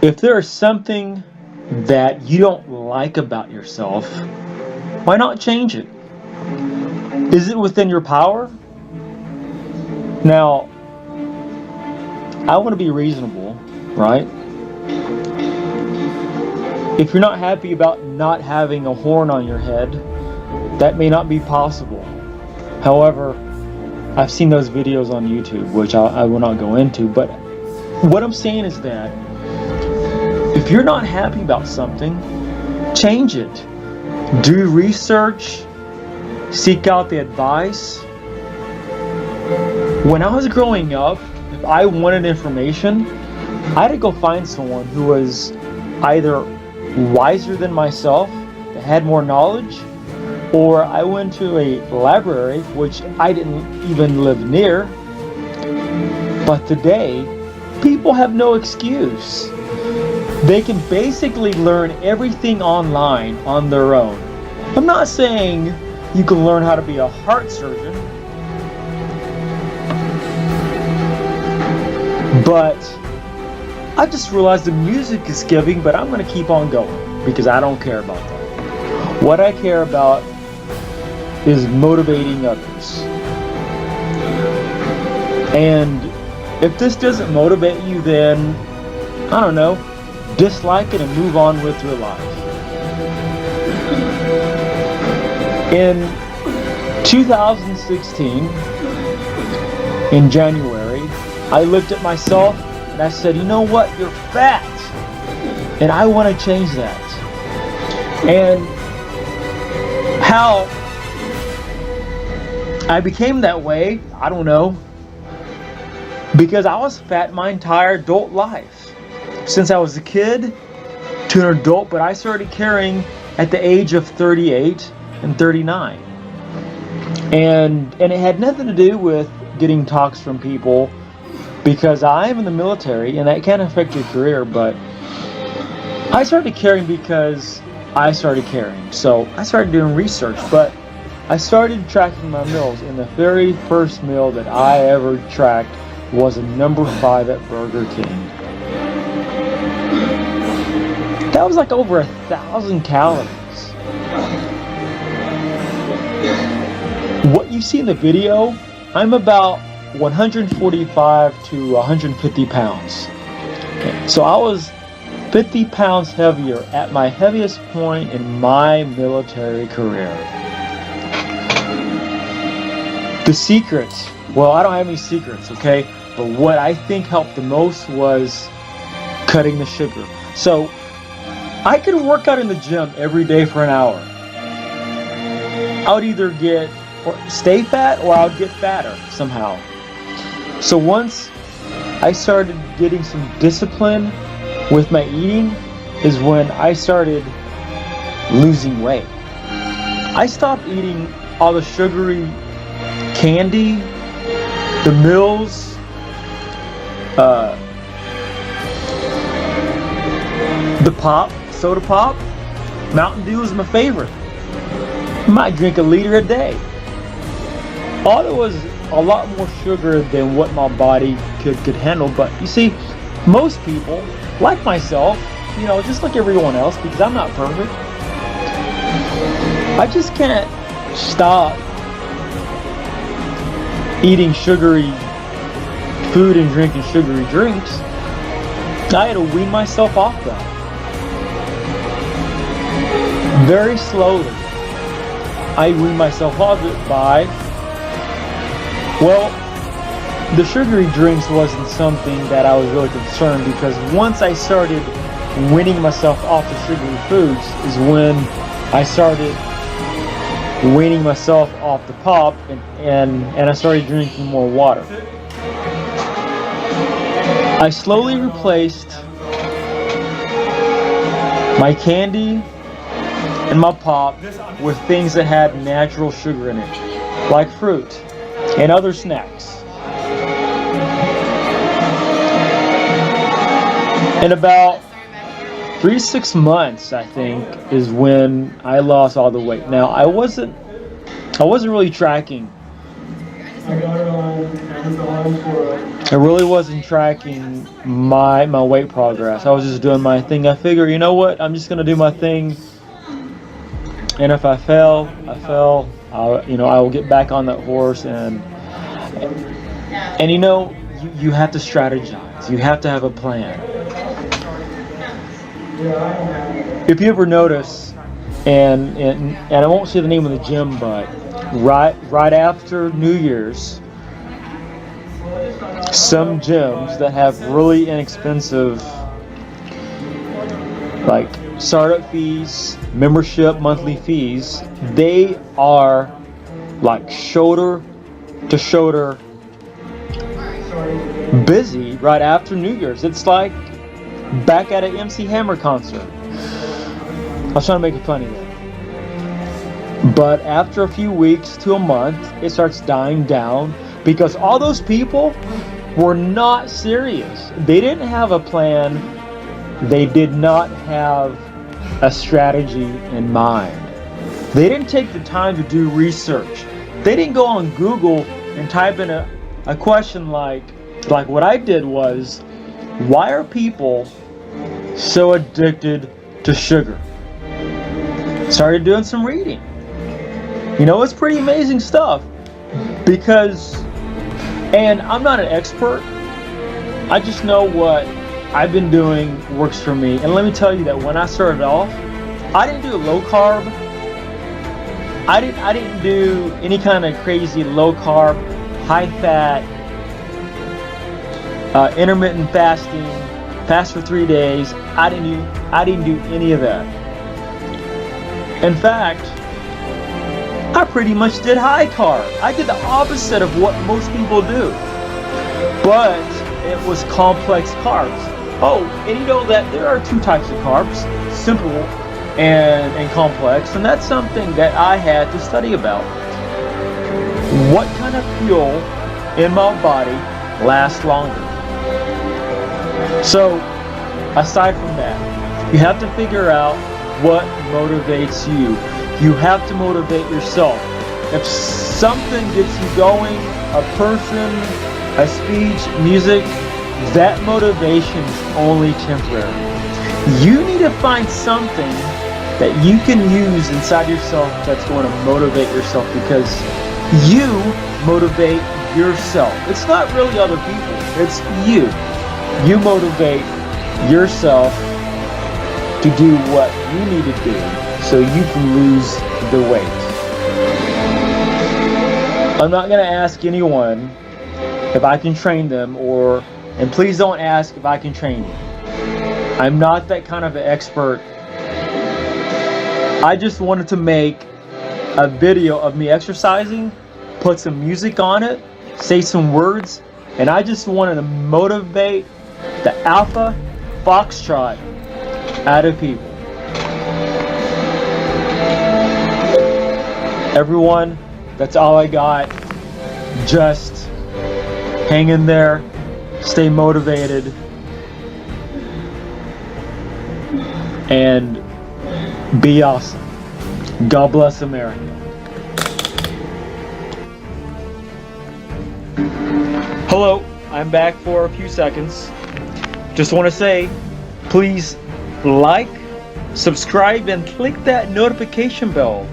If there is something that you don't like about yourself, why not change it? Is it within your power? Now, I want to be reasonable, right? If you're not happy about not having a horn on your head, that may not be possible. However, I've seen those videos on YouTube, which I will not go into, but what I'm saying is that if you're not happy about something, change it. Do research, seek out the advice. When I was growing up, if I wanted information, I had to go find someone who was either wiser than myself, that had more knowledge, or I went to a library, which I didn't even live near. But today, people have no excuse. They can basically learn everything online on their own. I'm not saying you can learn how to be a heart surgeon, but I just realized the music is giving, but I'm going to keep on going because I don't care about that. What I care about is motivating others. And if this doesn't motivate you, then, I don't know, dislike it and move on with your life. In 2016, in January, I looked at myself and I said, you know what, you're fat. And I want to change that. And how I became that way, I don't know. Because I was fat my entire adult life. Since I was a kid to an adult, but I started caring at the age of 38 and 39. And it had nothing to do with getting talks from people, because I'm in the military and that can affect your career, but I started caring because I started caring. So I started doing research, but I started tracking my meals, and the very first meal that I ever tracked was a number 5 at Burger King. That was like over 1,000 calories. What you see in the video, I'm about 145 to 150 pounds. So I was 50 pounds heavier at my heaviest point in my military career. The secret, well, I don't have any secrets, okay? But what I think helped the most was cutting the sugar. So I could work out in the gym every day for an hour. I would either stay fat or I would get fatter somehow. So once I started getting some discipline with my eating is when I started losing weight. I stopped eating all the sugary candy, the meals, the pop, soda pop. Mountain Dew is my favorite. I might drink a liter a day. All it was a lot more sugar than what my body could handle. But you see, most people, like myself, you know, just like everyone else, because I'm not perfect, I just can't stop eating sugary food and drinking sugary drinks. I had to wean myself off that. Very slowly, I weaned myself off it by, well, the sugary drinks wasn't something that I was really concerned, because once I started weaning myself off the sugary foods is when I started weaning myself off the pop and I started drinking more water. I slowly replaced my candy and my pop with things that had natural sugar in it, like fruit and other snacks. In about 3 to 6 months, I think, is when I lost all the weight. Now, I wasn't really tracking. I really wasn't tracking my weight progress. I was just doing my thing. I figure, you know what? I'm just gonna do my thing, and if I fail, I fail. I will get back on that horse, and you have to strategize. You have to have a plan. If you ever notice, and I won't say the name of the gym, but right after New Year's, some gyms that have really inexpensive, like startup fees, membership, monthly fees, they are like shoulder to shoulder busy right after New Year's. It's like back at an MC Hammer concert. I was trying to make it funny there. But after a few weeks to a month, it starts dying down because all those people were not serious. They didn't have a plan. They did not have a strategy in mind. They didn't take the time to do research. They didn't go on Google and type in a question like what I did was, why are people so addicted to sugar? Started doing some reading. It's pretty amazing stuff because, and I'm not an expert, I just know what I've been doing works for me. And let me tell you that when I started off, I didn't do low carb. I didn't do any kind of crazy low carb, high fat, intermittent fasting, fast for 3 days. I didn't do any of that. In fact, I pretty much did high carb. I did the opposite of what most people do. But it was complex carbs. Oh, and you know that there are two types of carbs, simple and complex, and that's something that I had to study about. What kind of fuel in my body lasts longer? So, aside from that, you have to figure out what motivates you. You have to motivate yourself. If something gets you going, a person, a speech, music, that motivation is only temporary. You need to find something that you can use inside yourself that's going to motivate yourself, because you motivate yourself. It's not really other people, it's you. You motivate yourself to do what you need to do so you can lose the weight. I'm not going to ask anyone if I can train them, and please don't ask if I can train you. I'm not that kind of an expert. I just wanted to make a video of me exercising, put some music on it, say some words, and I just wanted to motivate the alpha foxtrot out of people. Everyone, that's all I got. Just hang in there, stay motivated, and be awesome. God bless America. Hello, I'm back for a few seconds. Just want to say, please like, subscribe, and click that notification bell.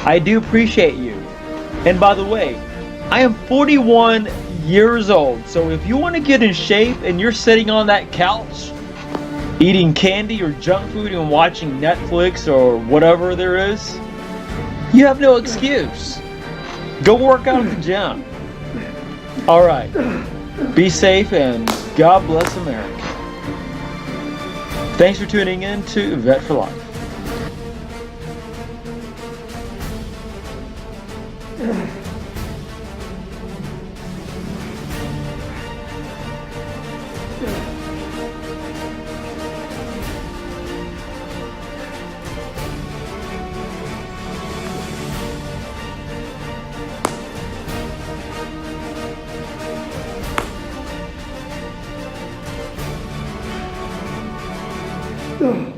I do appreciate you. And by the way, I am 41 years old, so if you want to get in shape and you're sitting on that couch eating candy or junk food and watching Netflix or whatever there is, you have no excuse. Go work out at the gym. Alright, be safe and God bless America. Thanks for tuning in to Vet for Life. Ugh.